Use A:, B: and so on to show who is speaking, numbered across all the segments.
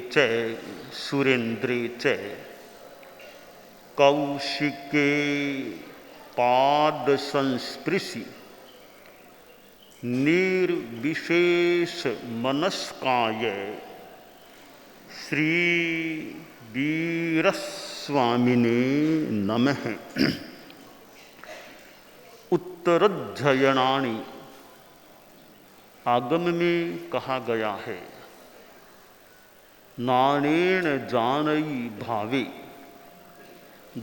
A: च सुरेन्द्रे च कौशिके पाद संस्पृशि निर्विशेष मनस्काय श्री वीरस्वामिने नमः। उत्तरध्ययनानि आगम में कहा गया है, नानेन जानई भावे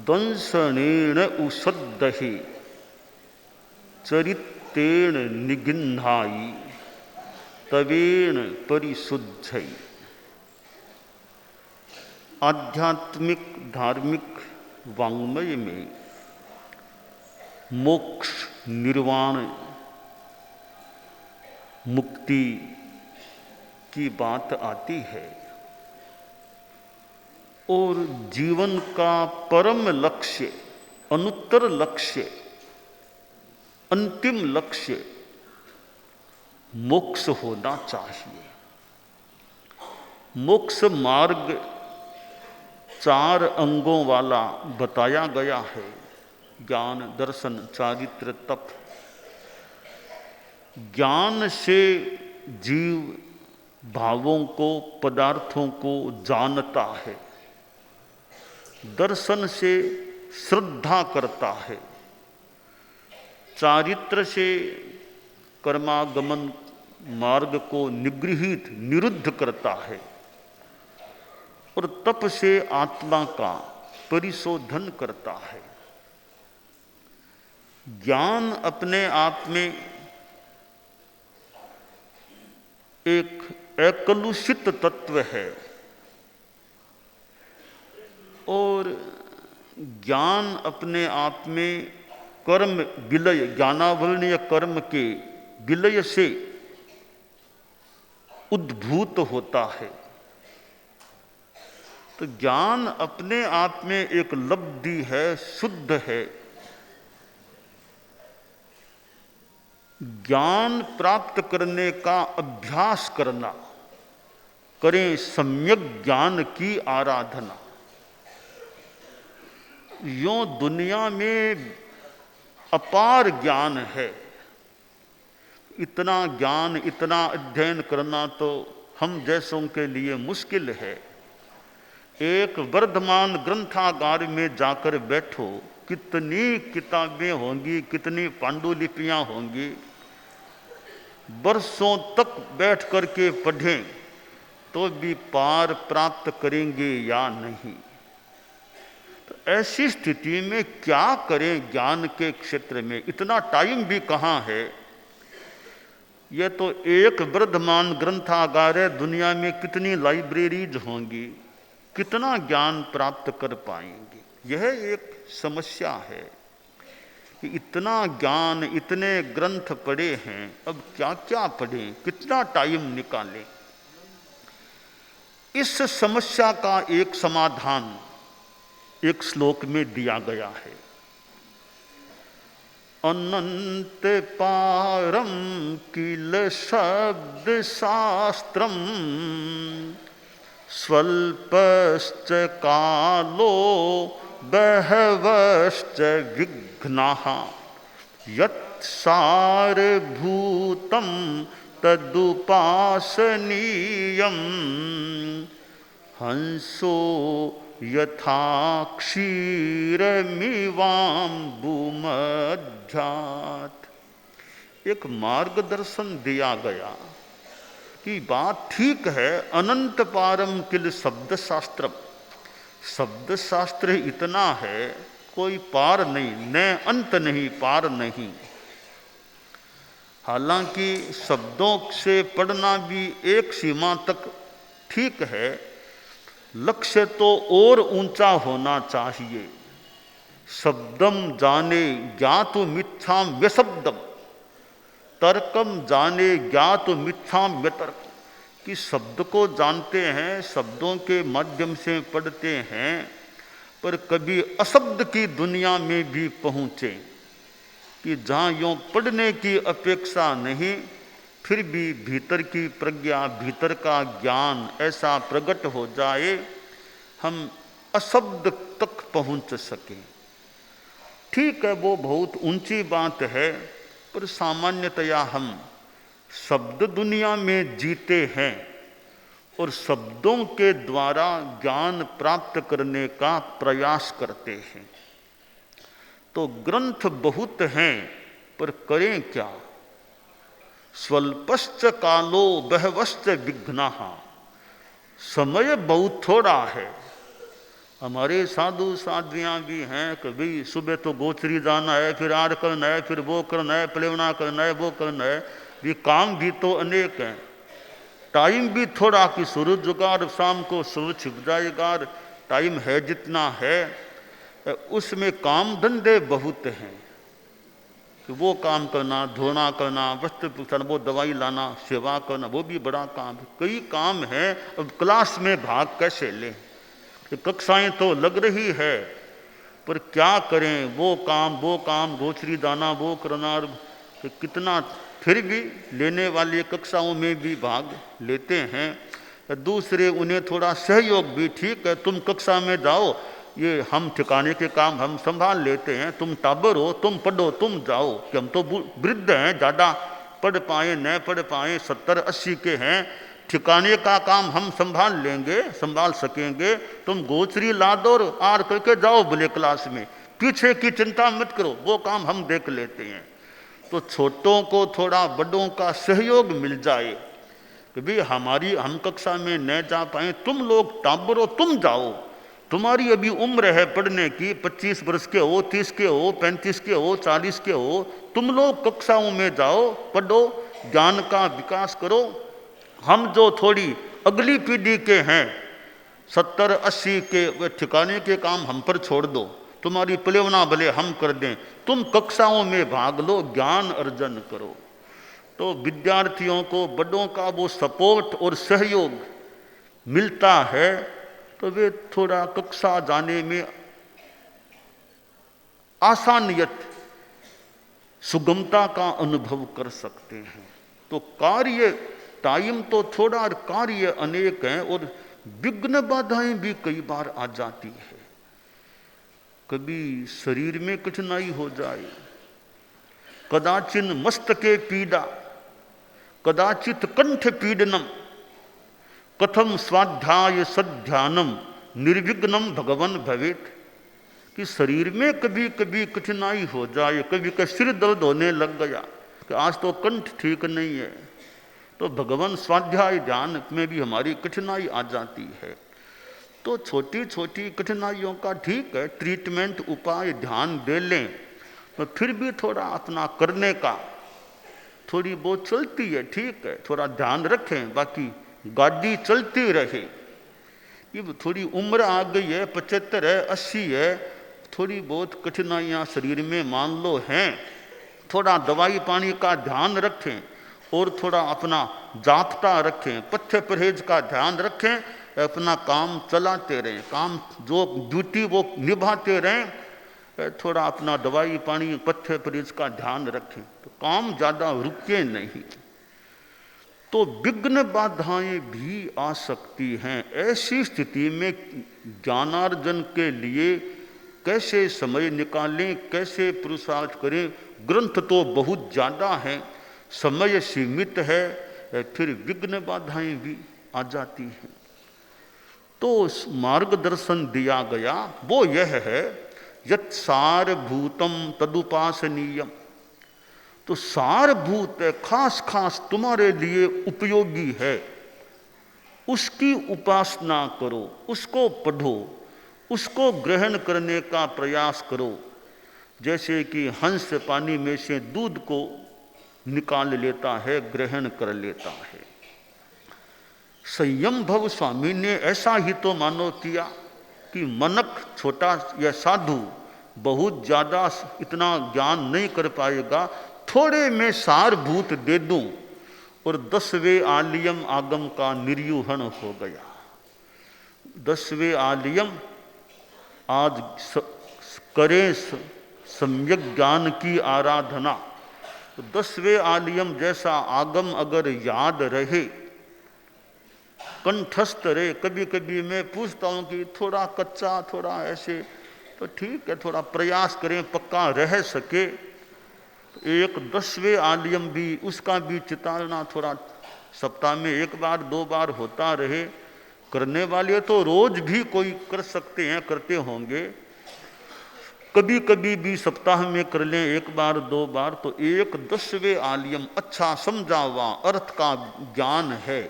A: दंसनेन उषद्दहे चरितेन निगिन्धाई तवेन परिशुद्धई। आध्यात्मिक धार्मिक वाङ्मय में मोक्ष निर्वाण मुक्ति की बात आती है और जीवन का परम लक्ष्य, अनुत्तर लक्ष्य, अंतिम लक्ष्य मोक्ष होना चाहिए। मोक्ष मार्ग 4 अंगों वाला बताया गया है, ज्ञान दर्शन चारित्र तप। ज्ञान से जीव भावों को पदार्थों को जानता है, दर्शन से श्रद्धा करता है, चारित्र से कर्मागमन मार्ग को निगृहीत निरुद्ध करता है और तप से आत्मा का परिशोधन करता है। ज्ञान अपने आप में एक एकलुषित तत्व है और ज्ञान अपने आप में कर्म विलय, ज्ञानावरणीय कर्म के विलय से उद्भूत होता है। तो ज्ञान अपने आप में एक लब्धि है, शुद्ध है। ज्ञान प्राप्त करने का अभ्यास करना, करें सम्यक ज्ञान की आराधना। यों दुनिया में अपार ज्ञान है, इतना ज्ञान इतना अध्ययन करना तो हम जैसों के लिए मुश्किल है। एक वर्धमान ग्रंथागार में जाकर बैठो, कितनी किताबें होंगी, कितनी पांडुलिपियां होंगी, वर्षों तक बैठ करके पढ़ें तो भी पार प्राप्त करेंगे या नहीं। तो ऐसी स्थिति में क्या करें ज्ञान के क्षेत्र में? इतना टाइम भी कहाँ है। यह तो एक वर्धमान ग्रंथागार है, दुनिया में कितनी लाइब्रेरीज होंगी, कितना ज्ञान प्राप्त कर पाएंगे? यह एक समस्या है कि इतना ज्ञान, इतने ग्रंथ पढ़े हैं, अब क्या क्या पढ़ें, कितना टाइम निकालें? इस समस्या का एक समाधान एक श्लोक में दिया गया है। अनंत पारम किल शब्द शास्त्रम स्वल्पश्च कालो बहवश्च विघ्नाः यत्सारभूतं तदुपासनीयं हंसो यथा क्षीरमिवाम्बुमध्यात्। एक मार्गदर्शन दिया गया कि बात ठीक है, अनंत पारम किल शब्द शास्त्र, शब्द शास्त्र इतना है कोई पार नहीं, न अंत नहीं, पार नहीं। हालांकि शब्दों से पढ़ना भी एक सीमा तक ठीक है, लक्ष्य तो और ऊंचा होना चाहिए। शब्दम जाने ज्ञातु मिथ्याम व्यशब्दम, तर्कम जाने ज्ञातु मिथ्याम व्यतर्क। कि शब्द को जानते हैं, शब्दों के माध्यम से पढ़ते हैं, पर कभी अशब्द की दुनिया में भी पहुँचे कि जहाँ यूँ पढ़ने की अपेक्षा नहीं, फिर भी भीतर की प्रज्ञा, भीतर का ज्ञान ऐसा प्रकट हो जाए हम अशब्द तक पहुंच सकें। ठीक है, वो बहुत ऊंची बात है, पर सामान्यतया हम शब्द दुनिया में जीते हैं और शब्दों के द्वारा ज्ञान प्राप्त करने का प्रयास करते हैं। तो ग्रंथ बहुत हैं, पर करें क्या? स्वल्पश्च कालो बहवश्च विघ्नाः, समय बहुत थोड़ा है। हमारे साधु साध्वियाँ भी हैं, कभी सुबह तो गोचरी जाना है, फिर आर करना है, फिर वो करना है, प्लेवना करना है, वो करना है, भी काम भी तो अनेक हैं, टाइम भी थोड़ा कि सूरज उगा और शाम को सूरज छिप जाएगा, टाइम है जितना है, उसमें काम धंधे बहुत हैं कि वो काम करना, धोना करना, वस्त्र पुछना, वो दवाई लाना, सेवा करना, वो भी बड़ा काम है। कई काम है, अब क्लास में भाग कैसे लें? कक्षाएं तो लग रही है, पर क्या करें? वो काम, गोचरी दाना वो करना, तो कितना फिर भी लेने वाली कक्षाओं में भी भाग लेते हैं। दूसरे उन्हें थोड़ा सहयोग भी, ठीक है तुम कक्षा में जाओ, ये हम ठिकाने के काम हम संभाल लेते हैं, तुम टाबर हो, तुम पढ़ो, तुम जाओ, कि हम तो वृद्ध हैं, ज़्यादा पढ़ पाए न पढ़ पाए, 70-80 के हैं, ठिकाने का काम हम संभाल लेंगे, संभाल सकेंगे, तुम गोचरी ला दो और आर करके जाओ भले क्लास में, पीछे की चिंता मत करो, वो काम हम देख लेते हैं। तो छोटों को थोड़ा बड़ों का सहयोग मिल जाए कि भाई हम कक्षा में न जा पाए, तुम लोग टाबरो, तुम जाओ, तुम्हारी अभी उम्र है पढ़ने की, 25 वर्ष के हो, 30 के हो, 35 के हो, 40 के हो, तुम लोग कक्षाओं में जाओ, पढ़ो, ज्ञान का विकास करो। हम जो थोड़ी अगली पीढ़ी के हैं, 70-80 के, वे ठिकाने के काम हम पर छोड़ दो, तुम्हारी प्लेवना भले हम कर दें, तुम कक्षाओं में भाग लो, ज्ञान अर्जन करो। तो विद्यार्थियों को बड़ों का वो सपोर्ट और सहयोग मिलता है, तो वे थोड़ा कक्षा जाने में आसानियत, सुगमता का अनुभव कर सकते हैं। तो कार्य टाइम तो थोड़ा और कार्य अनेक हैं, और विघ्न बाधाएं भी कई बार आ जाती है। कभी शरीर में कठिनाई हो जाए, कदाचिन मस्तके पीड़ा, कदाचित कंठ पीडनम, कथम स्वाध्याय सध्यानम निर्विघ्नम भगवन भवेत, कि शरीर में कभी कभी कठिनाई हो जाए, कभी का सिर दर्द होने लग गया कि आज तो कंठ ठीक नहीं है, तो भगवान स्वाध्याय ध्यान में भी हमारी कठिनाई आ जाती है। तो छोटी छोटी कठिनाइयों का ठीक है ट्रीटमेंट, उपाय, ध्यान दे लें, तो फिर भी थोड़ा अपना करने का, थोड़ी बहुत चलती है, ठीक है थोड़ा ध्यान रखें, बाकी गाड़ी चलती रहे। ये थोड़ी उम्र आ गई है, 75 है, 80 है, थोड़ी बहुत कठिनाइयाँ शरीर में मान लो हैं, थोड़ा दवाई पानी का ध्यान रखें और थोड़ा अपना जाप्ता रखें, पथ्य परहेज का ध्यान रखें, अपना काम चलाते रहें, काम जो ड्यूटी वो निभाते रहें, थोड़ा अपना दवाई पानी पथ्य परहेज का ध्यान रखें, तो काम ज़्यादा रुके नहीं। तो विघ्न बाधाएं भी आ सकती हैं। ऐसी स्थिति में ज्ञानार्जन के लिए कैसे समय निकालें, कैसे पुरुषार्थ करें? ग्रंथ तो बहुत ज़्यादा हैं, समय सीमित है, फिर विघ्न बाधाएं भी आ जाती हैं। तो मार्गदर्शन दिया गया वो यह है, यत् सारभूतम तदुपासनीयम, तो सारभूत है, खास खास तुम्हारे लिए उपयोगी है, उसकी उपासना करो, उसको पढ़ो, उसको ग्रहण करने का प्रयास करो। जैसे कि हंस पानी में से दूध को निकाल लेता है, ग्रहण कर लेता है। संयम भव स्वामी ने ऐसा ही तो मानो किया कि मनक छोटा या साधु बहुत ज़्यादा इतना ज्ञान नहीं कर पाएगा, थोड़े में सारभूत दे दूं और 10वें आलियम आगम का निर्यूहण हो गया। 10वें आलियम आज करें सम्यक ज्ञान की आराधना, तो 10वें आलियम जैसा आगम अगर याद रहे, कंठस्थ रहे। कभी कभी मैं पूछता हूँ कि थोड़ा कच्चा, थोड़ा ऐसे, तो ठीक है, थोड़ा प्रयास करें पक्का रह सके। तो एक 10वें आलियम भी, उसका भी चितारना थोड़ा सप्ताह में 1 बार 2 बार होता रहे। करने वाले तो रोज भी कोई कर सकते हैं, करते होंगे। कभी कभी भी सप्ताह में कर लें 1 बार 2 बार, तो एक 10वें आलियम अच्छा समझा हुआ अर्थ का ज्ञान है,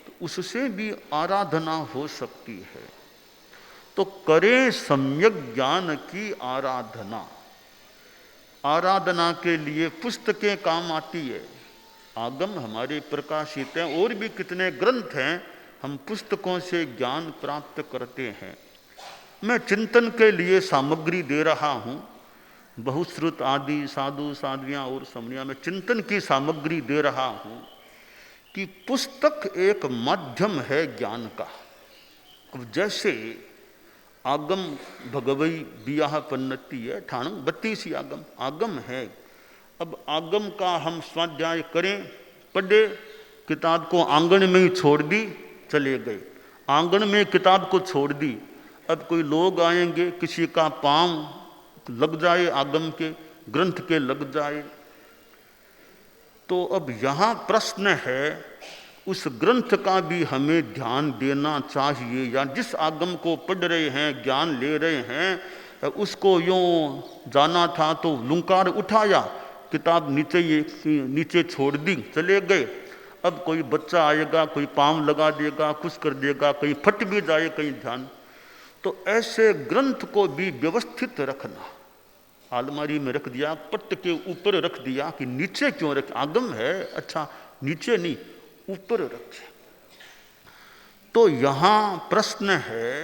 A: तो उससे भी आराधना हो सकती है। तो करें सम्यक ज्ञान की आराधना। आराधना के लिए पुस्तकें काम आती है। आगम हमारे प्रकाशित हैं, और भी कितने ग्रंथ हैं, हम पुस्तकों से ज्ञान प्राप्त करते हैं। मैं चिंतन के लिए सामग्री दे रहा हूँ, बहुश्रुत आदि साधु साध्वियाँ और समनियाँ में चिंतन की सामग्री दे रहा हूँ कि पुस्तक एक माध्यम है ज्ञान का। अब जैसे आगम भगवई बियाह पन्नति है, ठाणु 32 आगम आगम है। अब आगम का हम स्वाध्याय करें, पढ़े, किताब को आंगन में ही छोड़ दी, चले गए। आंगन में किताब को छोड़ दी। अब कोई लोग आएंगे, किसी का पांव लग जाए, आगम के ग्रंथ के लग जाए, तो अब यहाँ प्रश्न है, उस ग्रंथ का भी हमें ध्यान देना चाहिए। या जिस आगम को पढ़ रहे हैं, ज्ञान ले रहे हैं, उसको यूँ जाना था तो लुंकार उठाया, किताब नीचे छोड़ दी, चले गए। अब कोई बच्चा आएगा, कोई पाँव लगा देगा, कुछ कर देगा, कहीं फट भी जाए, कहीं ध्यान। तो ऐसे ग्रंथ को भी व्यवस्थित रखना। अलमारी में रख दिया, पट्ट के ऊपर रख दिया, कि नीचे क्यों रख, आगम है, अच्छा नीचे नहीं ऊपर रखे। तो यहाँ प्रश्न है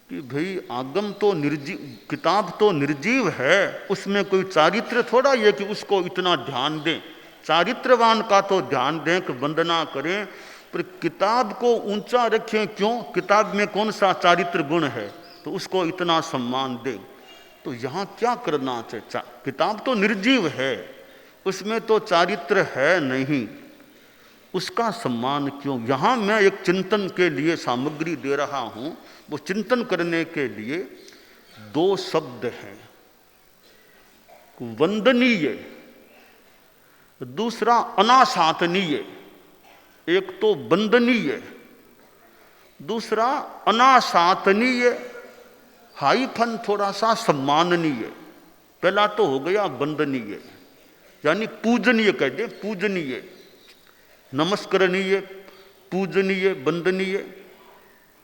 A: कि भाई आगम तो निर्जीव, किताब तो निर्जीव है, उसमें कोई चारित्र थोड़ा ये कि उसको इतना ध्यान दें। चारित्रवान का तो ध्यान दें कि वंदना करें, पर किताब को ऊंचा रखें क्यों? किताब में कौन सा चारित्र गुण है, तो उसको इतना सम्मान दें। तो यहाँ क्या करना चाहिए? किताब तो निर्जीव है, उसमें तो चारित्र है नहीं, उसका सम्मान क्यों? यहाँ मैं एक चिंतन के लिए सामग्री दे रहा हूँ। वो चिंतन करने के लिए 2 शब्द हैं, वंदनीय, दूसरा अनाशासनीय। एक तो वंदनीय, दूसरा अनाशासनीय, हाईफन थोड़ा सा सम्माननीय। पहला तो हो गया वंदनीय, यानी पूजनीय कह दे, पूजनीय, नमस्करणीय, पूजनीय, वंदनीय।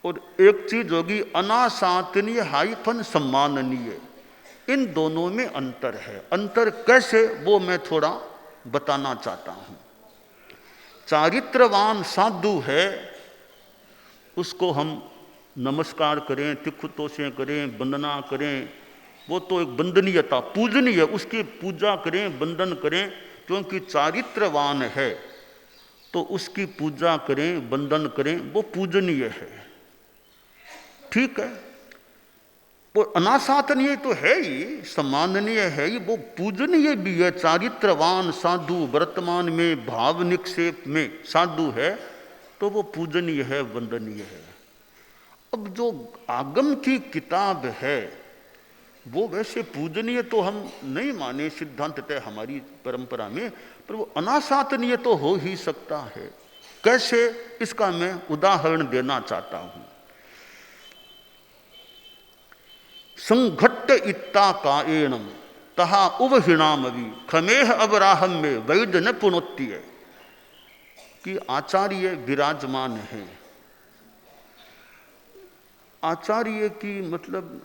A: और एक चीज होगी अनाशासनीय हाईफन सम्माननीय। इन दोनों में अंतर है। अंतर कैसे, वो मैं थोड़ा बताना चाहता हूं। चारित्रवान साधु है, उसको हम नमस्कार करें, तिखुतों से करें, वंदना करें, वो तो एक वंदनीयता, पूजनीय, उसकी पूजा करें, वंदन करें, क्योंकि चारित्रवान है, तो उसकी पूजा करें, वंदन करें, वो पूजनीय है, ठीक है। वो अनाशासनीय तो है ही, सम्माननीय है ही, वो पूजनीय भी है। चारित्रवान साधु वर्तमान में भाव निक्षेप में साधु है, तो वो पूजनीय है, वंदनीय है। अब जो आगम की किताब है, वो वैसे पूजनीय तो हम नहीं माने सिद्धांततः हमारी परंपरा में, पर वो अनाशासनीय तो हो ही सकता है। कैसे, इसका मैं उदाहरण देना चाहता हूं। संघट्ट इत्ता काएणम तहा उवहिणामवि खमेह अवराहम में वैद न पुनोत्तीय, कि आचार्य विराजमान है। आचार्य की मतलब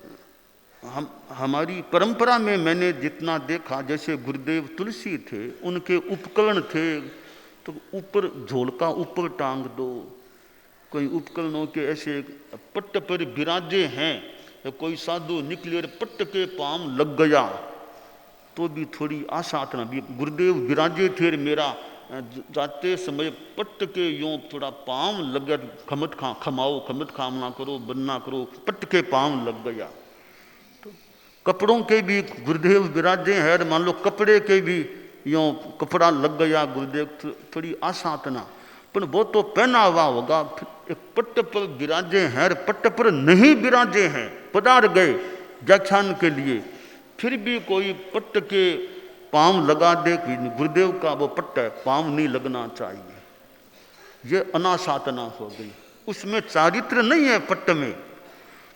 A: हमारी परंपरा में मैंने जितना देखा, जैसे गुरुदेव तुलसी थे, उनके उपकरण थे, तो ऊपर झोलका ऊपर टांग दो, कोई उपकरणों के ऐसे पट्ट पर विराजे हैं, कोई साधु निकले और पट्ट के पांव लग गया, तो भी थोड़ी आसाधना भी। गुरुदेव विराजे थे, मेरा जाते समय पट्ट के यूं थोड़ा पांव लग गया, खमत खा खमाओ, खमत खाम ना करो, बंद ना करो, पट्ट के पांव लग गया। तो कपड़ों के भी गुरुदेव विराजे हैं, मान लो कपड़े के भी यूँ कपड़ा लग गया गुरुदेव, थोड़ी आसातना, पर वो तो पहना हुआ होगा। एक पट्ट पर विराजे हैं, पट्ट पर नहीं विराजे हैं, पधार गए व्याख्यान के लिए, फिर भी कोई पट्ट के पाँव लगा दे कि गुरुदेव का वो पट्ट है, पाँव नहीं लगना चाहिए, ये अनासातना हो गई। उसमें चारित्र नहीं है पट्ट में,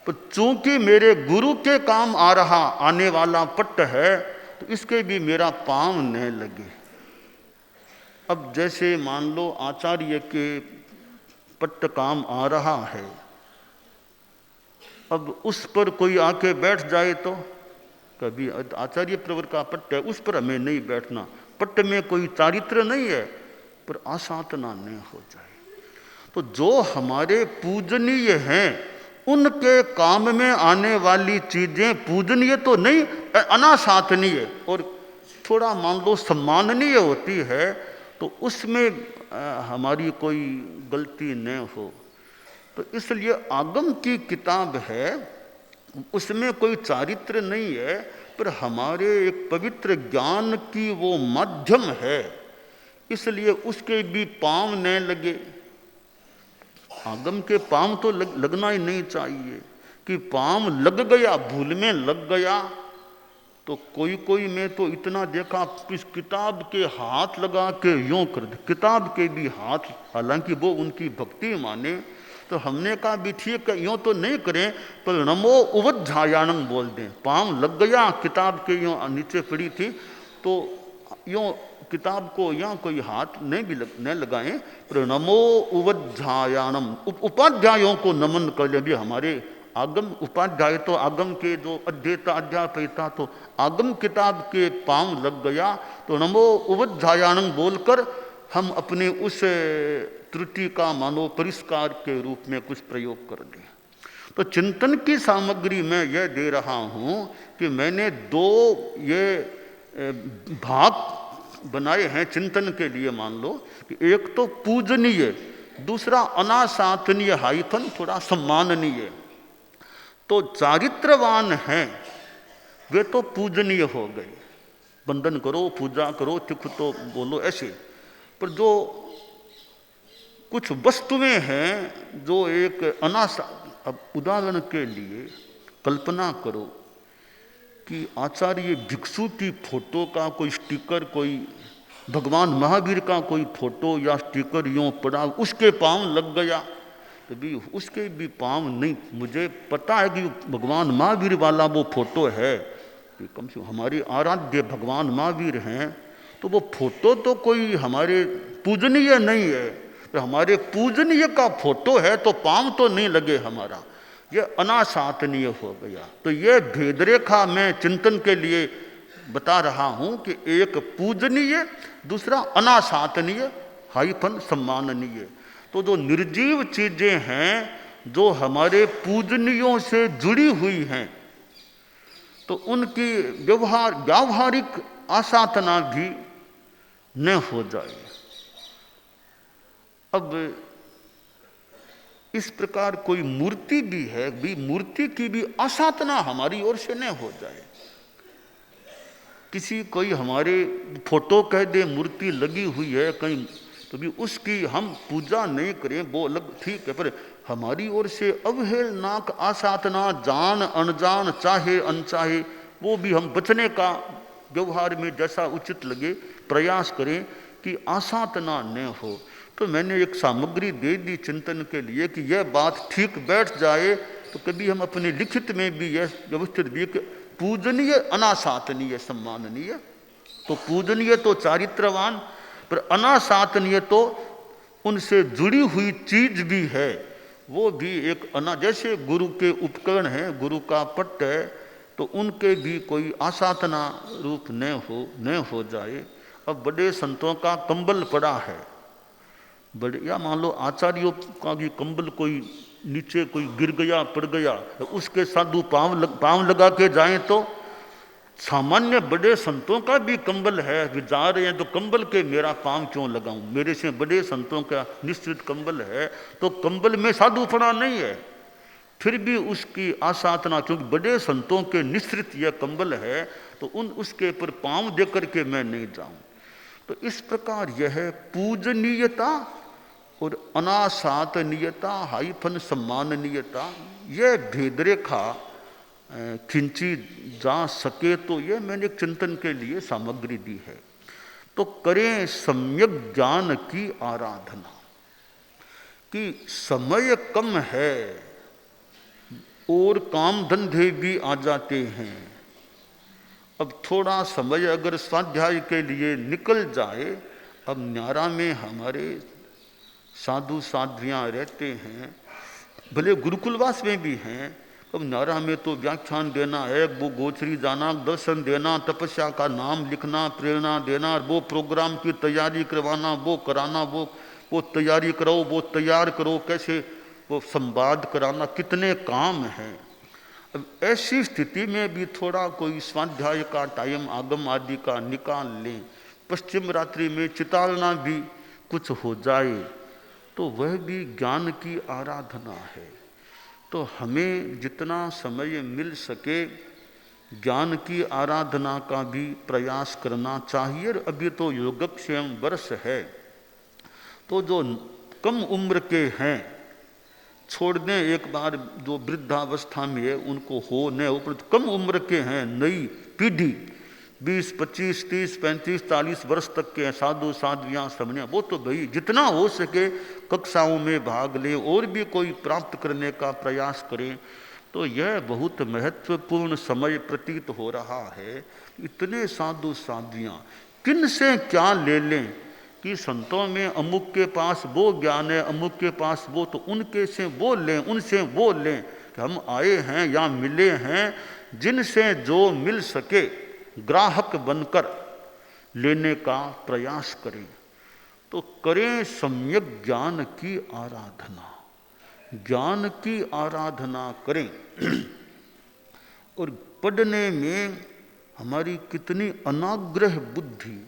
A: पर चूंकि मेरे गुरु के काम आ रहा आने वाला पट्ट है, तो इसके भी मेरा पाँव न लगे। अब जैसे मान लो आचार्य के पट्ट काम आ रहा है, अब उस पर कोई आके बैठ जाए तो, कभी आचार्य प्रवर का पट्ट है उस पर हमें नहीं बैठना, पट्ट में कोई चारित्र नहीं है, पर आसातना नहीं हो जाए। तो जो हमारे पूजनीय हैं उनके काम में आने वाली चीजें पूजनीय तो नहीं, अनासातनीय और थोड़ा मान लो सम्माननीय होती है, तो उसमें हमारी कोई गलती न हो। तो इसलिए आगम की किताब है, उसमें कोई चारित्र नहीं है, पर हमारे एक पवित्र ज्ञान की वो माध्यम है, इसलिए उसके भी पाँव न लगे। आगम के पाँव तो लगना ही नहीं चाहिए, कि पाँव लग गया, भूल में लग गया, तो कोई कोई में तो इतना देखा इस किताब के हाथ लगा के यूँ कर दे, किताब के भी हाथ, हालांकि वो उनकी भक्ति माने, तो हमने कहा भी ठीक है, यूँ तो नहीं करें, पर नमो उवध्यायाणं बोल दें। पाँव लग गया किताब के, यूँ नीचे पड़ी थी, तो यूँ किताब को यहाँ कोई हाथ नहीं भी न लगाएं, पर नमो उवध्यायाणं, उपाध्यायों को नमन कर ले। भी हमारे आगम उपाध्याय तो आगम के जो अध्येता अध्यापयता, तो आगम किताब के पाँव लग गया, तो नमो उवध्यायाणं बोलकर हम अपने उस त्रुटि का मानो परिष्कार के रूप में कुछ प्रयोग कर दें। तो चिंतन की सामग्री मैं यह दे रहा हूँ कि मैंने दो ये भाग बनाए हैं चिंतन के लिए। मान लो कि एक तो पूजनीय, दूसरा अनासातनीय हाइफन थोड़ा सम्माननीय। तो चारित्रवान हैं वे तो पूजनीय हो गए, वंदन करो, पूजा करो, तिख तो बोलो ऐसे। पर जो कुछ वस्तुएं हैं जो एक अनासा, अब उदाहरण के लिए कल्पना करो कि आचार्य भिक्षु की फोटो का कोई स्टिकर, कोई भगवान महावीर का कोई फोटो या स्टिकर यूँ पड़ा, उसके पाँव लग गया, तो भी उसके भी पाँव नहीं। मुझे पता है कि भगवान महावीर वाला वो फोटो है, कि कम से कम हमारे आराध्य भगवान महावीर हैं, तो वो फोटो तो कोई हमारे पूजनीय नहीं है, तो हमारे पूजनीय का फोटो है तो पाँव तो नहीं लगे हमारा, ये अनासातनीय हो गया। तो ये भेद रेखा मैं चिंतन के लिए बता रहा हूँ कि एक पूजनीय, दूसरा अनासातनीय हाइफन सम्माननीय। तो जो निर्जीव चीजें हैं जो हमारे पूजनीयों से जुड़ी हुई हैं, तो उनकी व्यावहारिक आसातना भी न हो जाए। अब इस प्रकार कोई मूर्ति भी है, भी मूर्ति की भी आसातना हमारी ओर से न हो जाए। किसी कोई हमारे फोटो कह दे मूर्ति लगी हुई है कहीं, तो भी उसकी हम पूजा नहीं करें, वो अलग ठीक है, पर हमारी ओर से अवहेलनाक आसातना, जान अनजान चाहे अनचाहे, वो भी हम बचने का व्यवहार में जैसा उचित लगे प्रयास करें कि आसातना न हो। तो मैंने एक सामग्री दे दी चिंतन के लिए कि यह बात ठीक बैठ जाए, तो कभी हम अपने लिखित में भी यह व्यवस्थित भी कि पूजनीय, अनासातनीय, सम्माननीय। तो पूजनीय तो चारित्रवान, पर अनासातनीय तो उनसे जुड़ी हुई चीज भी है, वो भी एक जैसे गुरु के उपकरण हैं, गुरु का पट्ट है, तो उनके भी कोई आसातना रूप न हो जाए। अब बड़े संतों का कंबल पड़ा है, बड़े, या मान लो आचार्यों का भी कंबल कोई नीचे कोई गिर गया पड़ गया, तो उसके साधु पाँव लगा के जाएं, तो सामान्य बड़े संतों का भी कंबल है, वे जा रहे हैं तो कंबल के मेरा पाँव क्यों लगाऊं, मेरे से बड़े संतों का निश्चित कंबल है, तो कंबल में साधु पड़ा नहीं है, फिर भी उसकी आसाधना, क्योंकि बड़े संतों के निश्चित यह कंबल है, तो उसके पर पाँव दे करके मैं नहीं जाऊं। तो इस प्रकार यह पूजनीयता और अनासातनीयता हाइफन सम्माननीयता, यह भेदरेखा खिंची जा सके, तो यह मैंने एक चिंतन के लिए सामग्री दी है। तो करें सम्यक ज्ञान की आराधना, कि समय कम है और काम धंधे भी आ जाते हैं। अब थोड़ा समय अगर स्वाध्याय के लिए निकल जाए, अब न्यारा में हमारे साधु साध्वियाँ रहते हैं, भले गुरुकुलवास में भी हैं, अब न्यारा में तो व्याख्यान देना है, वो गोचरी जाना, दर्शन देना, तपस्या का नाम लिखना, प्रेरणा देना, वो प्रोग्राम की तैयारी करवाना, वो कराना, वो तैयारी करो, वो तैयार करो, कैसे वो संवाद कराना, कितने काम हैं। अब ऐसी स्थिति में भी थोड़ा कोई स्वाध्याय का टाइम आगम आदि का निकाल लें, पश्चिम रात्रि में चितालना भी कुछ हो जाए, तो वह भी ज्ञान की आराधना है। तो हमें जितना समय मिल सके ज्ञान की आराधना का भी प्रयास करना चाहिए। अभी तो योगक्षेम वर्ष है, तो जो कम उम्र के हैं छोड़ दें एक बार, जो वृद्धावस्था में है उनको हो न हो, कम उम्र के हैं, नई पीढ़ी 20, 25, 30, 35, 40 वर्ष तक के साधु साध्वियाँ समझे, वो तो भाई जितना हो सके कक्षाओं में भाग लें और भी कोई प्राप्त करने का प्रयास करें। तो यह बहुत महत्वपूर्ण समय प्रतीत हो रहा है। इतने साधु साध्वियाँ किन से क्या ले लें, कि संतों में अमुक के पास वो ज्ञान है, अमुक के पास वो, तो उनके से वो लें, उनसे वो लें, कि हम आए हैं या मिले हैं, जिनसे जो मिल सके ग्राहक बनकर लेने का प्रयास करें। तो करें सम्यक ज्ञान की आराधना, ज्ञान की आराधना करें। और पढ़ने में हमारी कितनी अनाग्रह बुद्धि,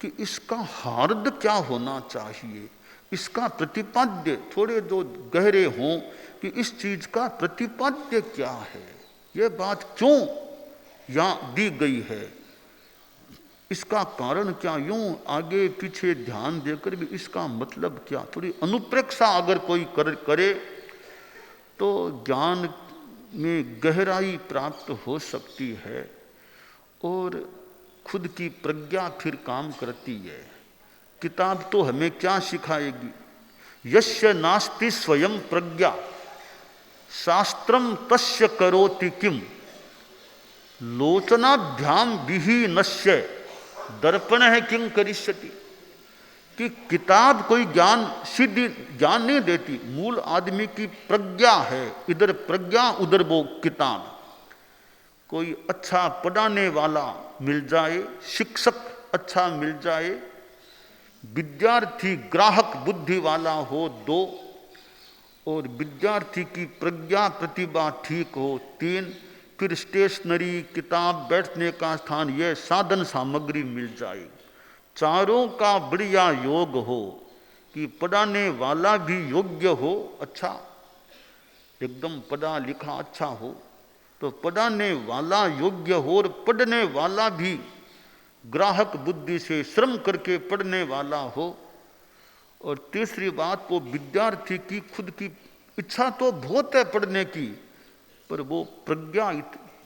A: कि इसका हार्द क्या होना चाहिए, इसका प्रतिपाद्य थोड़े जो गहरे हों, कि इस चीज का प्रतिपाद्य क्या है, ये बात क्यों यहाँ दी गई है, इसका कारण क्या, यूं आगे पीछे ध्यान देकर भी इसका मतलब क्या, थोड़ी अनुप्रेक्षा अगर कोई करे तो ज्ञान में गहराई प्राप्त हो सकती है और खुद की प्रज्ञा फिर काम करती है। किताब तो हमें क्या सिखाएगी, यस्य नास्ति स्वयं प्रज्ञा शास्त्रम तस्य करोति किम, लोचनाभ्याम विहीनस्य दर्पण है किं करिष्यति। कि किताब कोई ज्ञान सिद्धि ज्ञान नहीं देती, मूल आदमी की प्रज्ञा है, इधर प्रज्ञा उधर वो किताब। कोई अच्छा पढ़ाने वाला मिल जाए, शिक्षक अच्छा मिल जाए, विद्यार्थी ग्राहक बुद्धि वाला हो 2, और विद्यार्थी की प्रज्ञा प्रतिभा ठीक हो 3, फिर स्टेशनरी किताब बैठने का स्थान यह साधन सामग्री मिल जाए, चारों का बढ़िया योग हो, कि पढ़ाने वाला भी योग्य हो, अच्छा एकदम पढ़ा लिखा अच्छा हो, तो पढ़ाने वाला योग्य हो और पढ़ने वाला भी ग्राहक बुद्धि से श्रम करके पढ़ने वाला हो। और तीसरी बात, वो विद्यार्थी की खुद की इच्छा तो बहुत है पढ़ने की, पर वो प्रज्ञा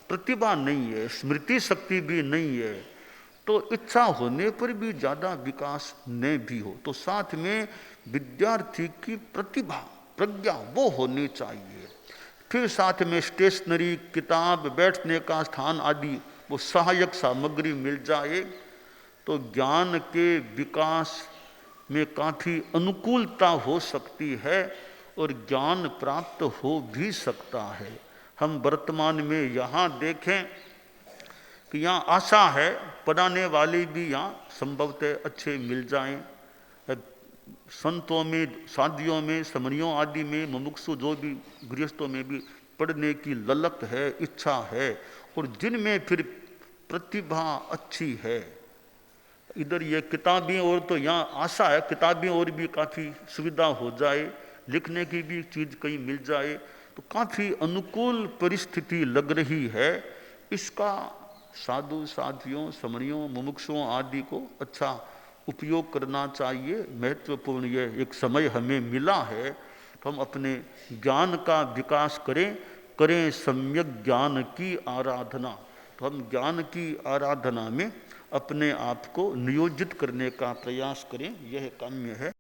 A: प्रतिभा नहीं है, स्मृति शक्ति भी नहीं है, तो इच्छा होने पर भी ज़्यादा विकास नहीं भी हो, तो साथ में विद्यार्थी की प्रतिभा प्रज्ञा वो होनी चाहिए। फिर साथ में स्टेशनरी किताब बैठने का स्थान आदि वो सहायक सामग्री मिल जाए, तो ज्ञान के विकास में काफ़ी अनुकूलता हो सकती है और ज्ञान प्राप्त हो भी सकता है। हम वर्तमान में यहाँ देखें कि यहाँ आशा है पढ़ाने वाले भी यहाँ संभवतः अच्छे मिल जाएं। संतों में, साधियों में, समनियों आदि में, मुमुक्षु जो भी गृहस्थों में भी पढ़ने की ललक है, इच्छा है, और जिनमें फिर प्रतिभा अच्छी है, इधर ये किताबें और तो यहाँ आशा है किताबें और भी काफ़ी सुविधा हो जाए, लिखने की भी चीज़ कहीं मिल जाए, तो काफ़ी अनुकूल परिस्थिति लग रही है। इसका साधु साधियों, समणियों, मुमुक्षुओं आदि को अच्छा उपयोग करना चाहिए। महत्वपूर्ण ये एक समय हमें मिला है तो हम अपने ज्ञान का विकास करें, करें सम्यक ज्ञान की आराधना। तो हम ज्ञान की आराधना में अपने आप को नियोजित करने का प्रयास करें, यह काम्य है।